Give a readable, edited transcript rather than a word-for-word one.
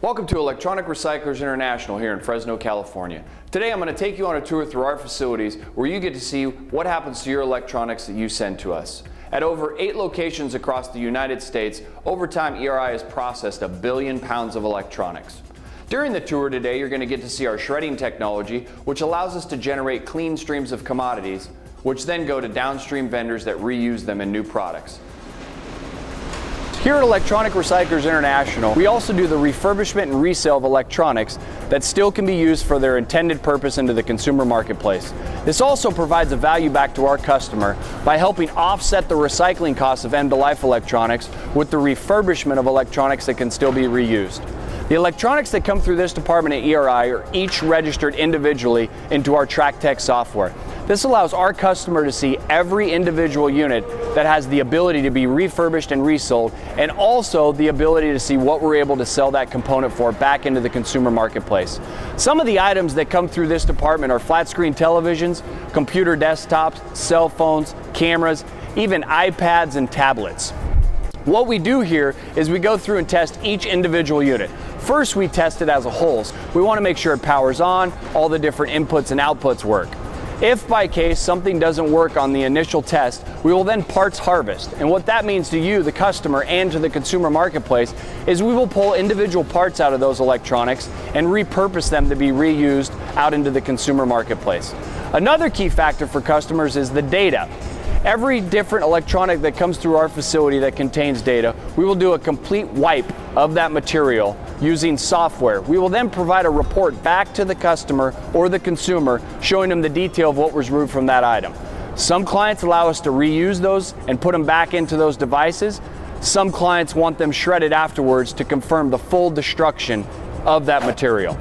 Welcome to Electronic Recyclers International here in Fresno, California. Today I'm going to take you on a tour through our facilities where you get to see what happens to your electronics that you send to us. At over 8 locations across the United States, over time ERI has processed 1 billion pounds of electronics. During the tour today, you're going to get to see our shredding technology, which allows us to generate clean streams of commodities, which then go to downstream vendors that reuse them in new products. Here at Electronic Recyclers International, we also do the refurbishment and resale of electronics that still can be used for their intended purpose into the consumer marketplace. This also provides a value back to our customer by helping offset the recycling costs of end-of-life electronics with the refurbishment of electronics that can still be reused. The electronics that come through this department at ERI are each registered individually into our TrackTech software. This allows our customer to see every individual unit that has the ability to be refurbished and resold, and also the ability to see what we're able to sell that component for back into the consumer marketplace. Some of the items that come through this department are flat screen televisions, computer desktops, cell phones, cameras, even iPads and tablets. What we do here is we go through and test each individual unit. First, we test it as a whole. We want to make sure it powers on, all the different inputs and outputs work. If by case something doesn't work on the initial test, we will then parts harvest. And what that means to you, the customer, and to the consumer marketplace is we will pull individual parts out of those electronics and repurpose them to be reused out into the consumer marketplace. Another key factor for customers is the data. Every different electronic that comes through our facility that contains data, we will do a complete wipe of that material using software. We will then provide a report back to the customer or the consumer showing them the detail of what was removed from that item. Some clients allow us to reuse those and put them back into those devices. Some clients want them shredded afterwards to confirm the full destruction of that material.